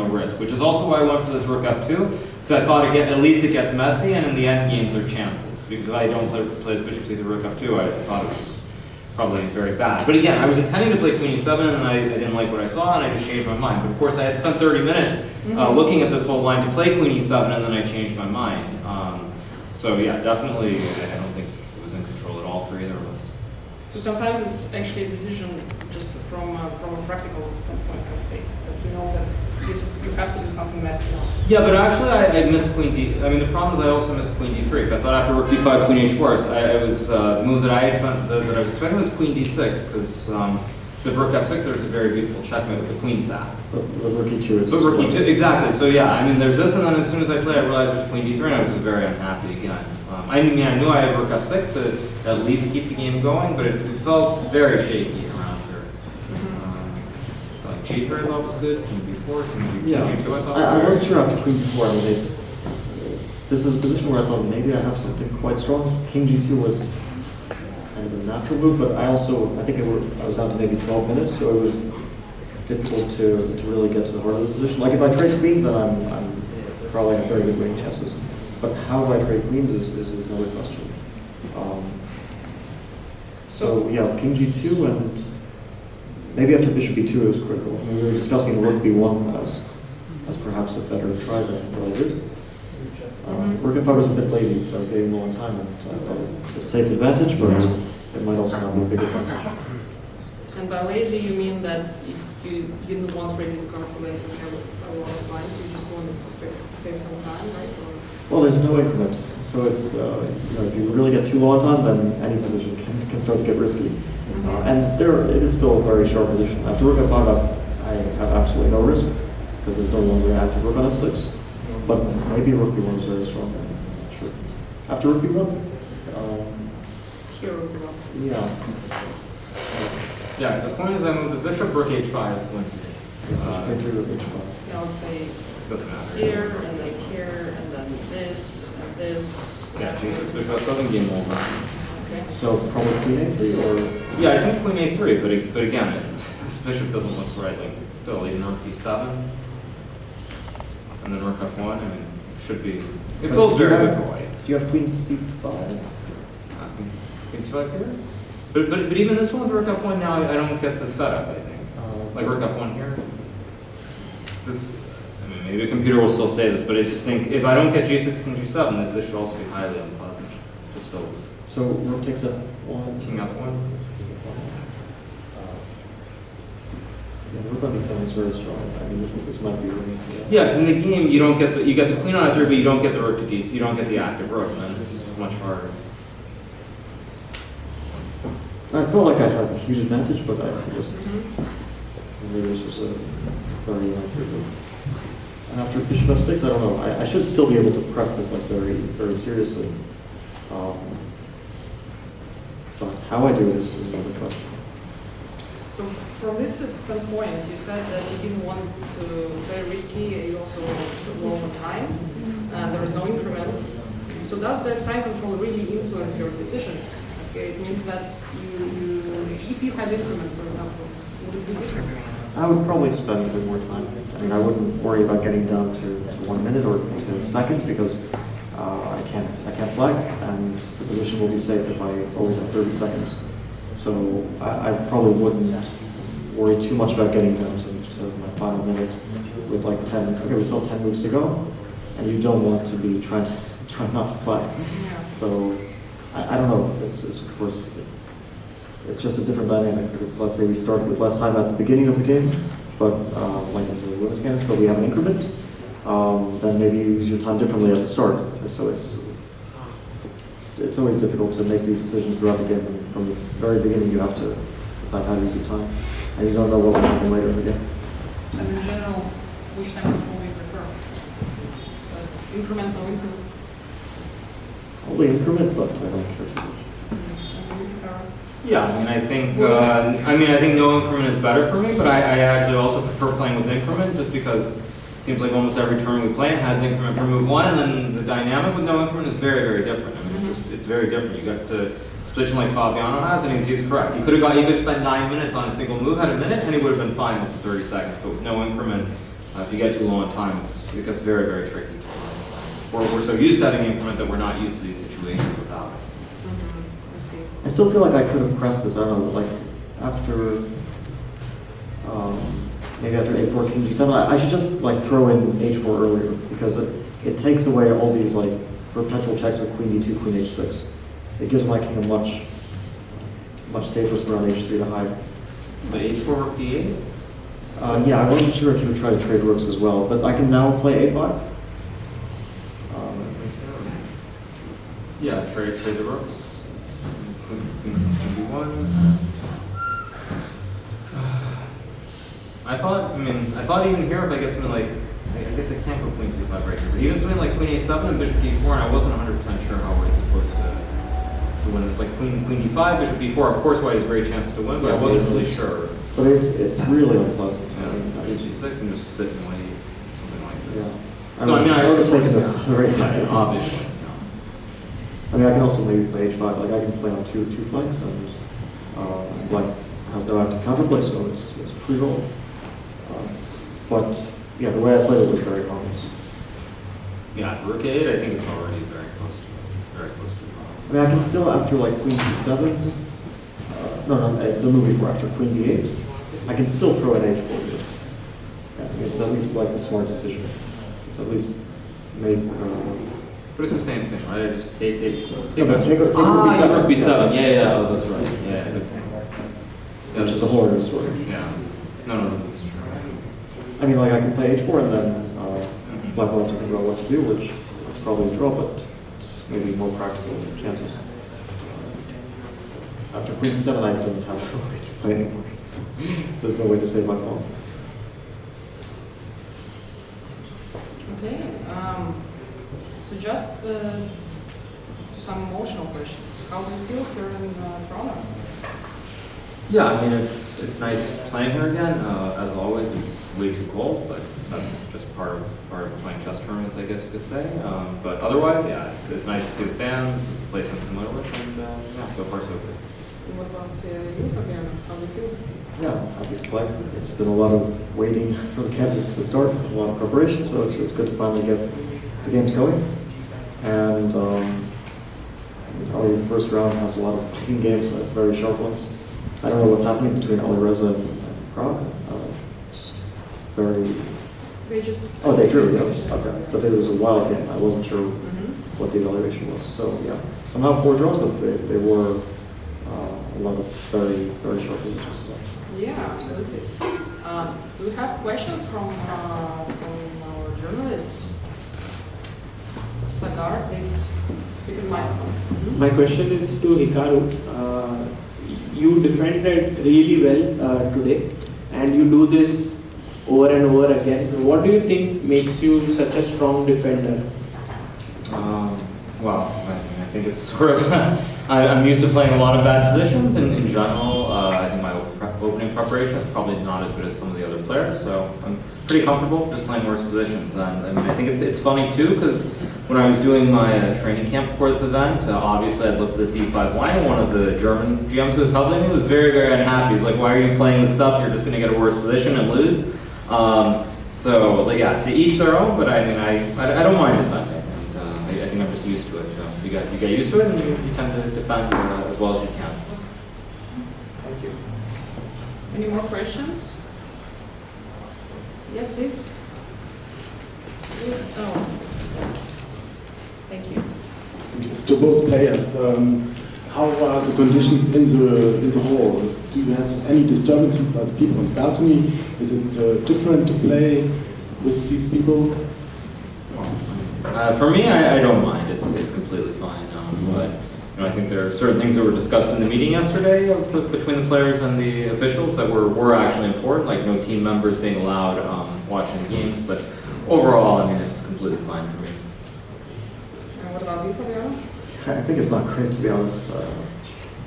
no risk, which is also why I went for this rook f2, because I thought at least it gets messy, and in the end games there are chances. Because if I don't play this bishop to the rook f2, I thought it was just probably very bad. But again, I was intending to play queen e7, and I didn't like what I saw, and I just changed my mind. But of course, I had spent 30 minutes looking at this whole line to play queen e7, and then I changed my mind. So yeah, definitely, I don't think it was in control at all for either of us. So sometimes it's actually a decision just from a practical standpoint, I'd say, that you know that you have to do something messy now. Yeah, but actually I missed queen d. I mean, the problem is I also missed queen d3, because I thought after rook d5, queen h4, the move that I was expecting was queen d6, because if rook f6, there's a very beautiful checkmate with the queen sap. But rook e2 is. But rook e2, exactly. So yeah, I mean, there's this, and then as soon as I play, I realized there's queen d3, and I was just very unhappy again. I knew I had rook f6 to at least keep the game going, but it felt very shaky around here. So like g3 I thought was good, king b4, king g2 I thought was good. I wasn't sure after queen b4. I mean, this is a position where I thought maybe I have something quite strong. King g2 was kind of a natural move, but I think I was down to maybe 12 minutes, so it was difficult to really get to the heart of the position. Like if I trade queens, then I'm probably have very good winning chances. But how do I trade queens is another question. So yeah, king g2, and maybe after bishop b2 it was critical. I mean, we were discussing rook b1 as perhaps a better try than what I did. Rook f5 was a bit lazy because I was getting low on time, and so I thought it was a safe advantage, but it might also not be a big advantage. And by lazy, you mean that you didn't want really to calculate and have a lot of lines, you just wanted to save some time, right? Or? Well, there's no increment, so it's if you really get too low on time, then any position can start to get risky. And it is still a very sharp position. After rook f5, I have absolutely no risk because there's no longer active rook on f6. But maybe rook b1 is very strong. I'm not sure. After rook b1, Here rook b1. yeah. Yeah, the point is I moved the bishop, rook h5 wins. Yeah, let's say Doesn't matter. here, and then here, and then this, and this. Yeah, g6 because doesn't game over. Okay. So probably queen a3 or Yeah, I think queen a3, but again, this bishop doesn't look right. Like still, even rook b7, and then rook f1. I mean, it should be. It feels very good for white. Do you have queen c5? Queen c5 here. But even this one with rook f1 now, I don't get the setup. I think like rook f1 here. This. I mean, maybe the computer will still say this, but I just think if I don't get g6, king g7, this should also be highly unpleasant. Just feels. So rook takes f1. King f1. Yeah, rook on b7 is very strong. I mean, this might be really easy. Yeah, because in the game you don't get you get the queen on f3, but you don't get the rook to d. You don't get the active rook, and then this is much harder. I felt like I had a huge advantage, but I just maybe this was a very inaccurate move. And after bishop f6, I don't know. I should still be able to press this like very, very seriously. But how I do it is another question. So from this standpoint, you said that you didn't want to very risky. You also was low on time. There was no increment. So does the time control really influence your decisions? Okay, it means that if you had increment, for example, would it be different? I would probably spend a bit more time. I mean, I wouldn't worry about getting down to 1 minute or 2 seconds because I can't flag, and the position will be safe if I always have 30 seconds. So I probably wouldn't worry too much about getting down to my final minute with like 10. Okay, we still have 10 moves to go, and you don't want to be trying not to flag. Yeah. So I don't know. It's of course. It's just a different dynamic because let's say we start with less time at the beginning of the game, but like in the women's games, but we have an increment. Then maybe you use your time differently at the start. So it's always difficult to make these decisions throughout the game. From the very beginning, you have to decide how to use your time, and you don't know what will happen later in the game. And in general, which time control do you prefer? Increment or increment? Probably increment, but I don't care too much. Yeah, I think no increment is better for me, but I actually also prefer playing with increment just because it seems like almost every turn we play it has increment for move 1, and then the dynamic with no increment is very, very different. I mean, it's very different. You got to a position like Fabiano has, and he's correct. You could spend 9 minutes on a single move, had a minute, and he would have been fine with the 30 seconds. But with no increment, If you get too low on time, it gets very, very tricky. We're so used to having increment that we're not used to these situations without it. I see. I still feel like I could have pressed this, I don't know, like after, maybe after a4, king g7, I should just like throw in h4 earlier because it takes away all these like perpetual checks with queen d2, queen h6. It gives my king a much safer square on h3 to hide. But h4 rook d8? Yeah, I wasn't sure if he would try to trade rooks as well, but I can now play a5. Yeah, trade the rooks. Queen d1. I thought even here if I get something like, I guess I can't go queen c5 right here, but even something like queen a7 and bishop d4, and I wasn't 100% sure how white's supposed to win. It's like queen d5, bishop d4. Of course, white has a great chance to win, but I wasn't really sure. But it's really unpleasant. Yeah, queen g6 and just sit and wait, something like this. Yeah. No, I mean, I would have taken this yeah. very Yeah, obviously. I mean, I can also maybe play h5. Like I can play on two flanks, and black has no active counterplay, so it's a free roll. But yeah, the way I played it was very harmless. Yeah, rook 8, I think it's already very close to I mean, I can still after like queen d7. The move before after queen d8. I can still throw an h4 here. Yeah, I mean, it's at least like a smart decision. It's at least made. But it's the same thing, right? I just take No, but take rook rook b7. b7. Yeah, oh, that's right. Yeah, good point. Which is a whole other story. Yeah. No, that's true. I mean, like I can play h4 and then black will have to think about what to do, which is probably a draw, but it's maybe more practical chances. After queen c7, I didn't have a way to play anymore. There's no way to save my pawn. Okay. So just to some emotional questions. How do you feel here in Toronto? Yeah, I mean, it's nice playing here again. As always, it's way too cold, but that's just part of playing chess tournaments, I guess you could say. But otherwise, yeah, it's nice to see the fans. It's a place I'm familiar with, and yeah, so far so good. And what about you, Fabiana? How do you feel? Yeah, happy to play. It's been a lot of waiting for the candidates to start, a lot of preparation, so it's good to finally get the games going. And probably the first round has a lot of fighting games, very sharp ones. I don't know what's happening between Alireza and Prague. It's very. They just. Oh, they drew, yeah. Okay. But it was a wild game. I wasn't sure what the evaluation was. So, yeah. Somehow 4 draws, but they were a lot of very, very sharp positions. Yeah, absolutely. Do we have questions from our journalists? Sagar, please speak in the microphone. My question is to Hikaru. You defended really well today, and you do this over and over again. What do you think makes you such a strong defender? Well, I think it's sort of, I'm used to playing a lot of bad positions, and in general, I think my opening preparation is probably not as good as some of the other players, so I'm pretty comfortable just playing worse positions. And I mean, I think it's funny too, because when I was doing my training camp before this event, obviously I looked at the C5 line, and one of the German GMs who was helping me was very, very unhappy. He's like, why are you playing this stuff? You're just going to get a worse position and lose. So, like, yeah, to each their own, but I mean, I don't mind defending, and I think I'm just used to it. So you get used to it, and you tend to defend as well as you can. Thank you. Any more questions? Yes, please. Oh. Thank you. To both players, how are the conditions in the hall? Do you have any disturbances by the people on the balcony? Is it different to play with these people? For me, I don't mind. It's completely fine. But I think there are certain things that were discussed in the meeting yesterday between the players and the officials that were actually important, like no team members being allowed watching the games. But overall, I mean, it's completely fine for me. And what about you, Fabiana? I think it's not great, to be honest.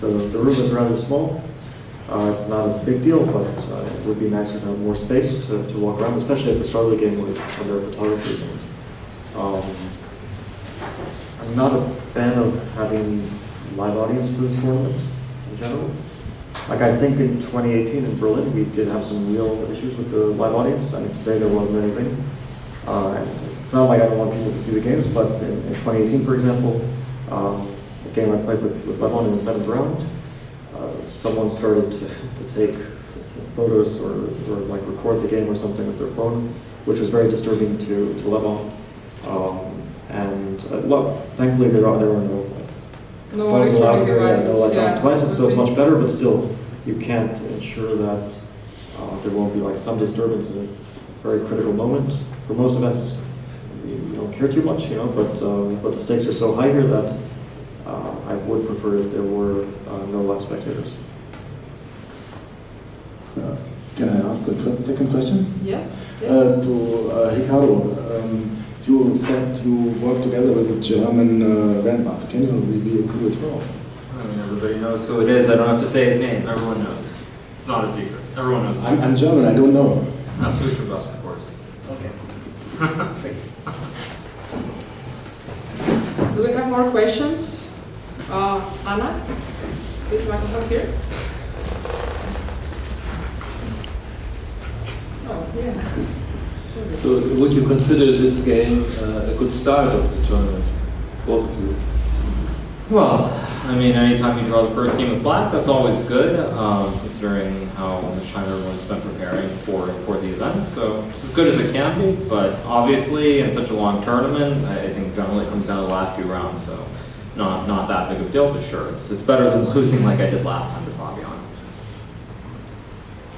The room is rather small. It's not a big deal, but it would be nicer to have more space to walk around, especially at the start of the game when there are photographers. I'm not a fan of having live audience for this tournament in general. Like I think in 2018 in Berlin, we did have some real issues with the live audience. I mean, today there wasn't anything. And it's not like I don't want people to see the games, but in 2018, for example, a game I played with Lebanon in the 7th round, someone started to take photos or like record the game or something with their phone, which was very disturbing to Lebanon. Thankfully there are no No phones allowed electronic here, devices. no electronic Yeah, devices, so it's much absolutely. better, but still, you can't ensure that there won't be like some disturbance in a very critical moment. For most events, you don't care too much, but the stakes are so high here that I would prefer if there were no live spectators. Can I ask a second question? Yes. Yes. To Hikaru, you said you work together with a German grandmaster. Can you reveal who it was? I mean, everybody knows who it is. I don't have to say his name. Everyone knows. It's not a secret. Everyone knows. I'm German, I don't know. Absolutely best, of course. Okay. Do we have more questions? Anna, this microphone here. Oh, yeah. So would you consider this game a good start of the tournament, both of you? Well, I mean, anytime you draw the first game with black, that's always good, considering how much time everyone's spent preparing for the event. So it's as good as it can be, but obviously in such a long tournament, I think generally it comes down to the last few rounds, so not that big of a deal, but sure, it's better than losing like I did last time, to be honest.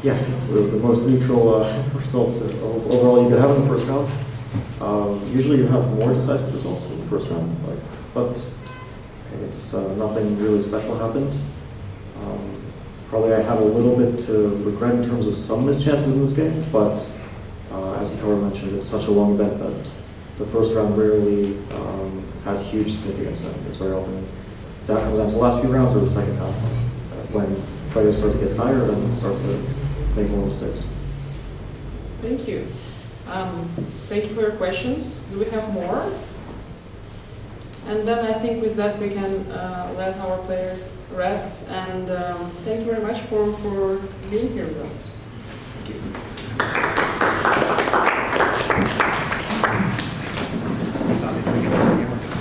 Yeah, it's the most neutral result overall you could have in the first round. Usually you have more decisive results in the first round, but it's nothing really special happened. Probably I have a little bit to regret in terms of some missed chances in this game, but as Hikaru mentioned, it's such a long event that the first round rarely has huge significance. It's very often that comes down to the last few rounds or the second half, when players start to get tired and start to make more mistakes. Thank you. Thank you for your questions. Do we have more? And then I think with that we can let our players rest. And thank you very much for being here with us.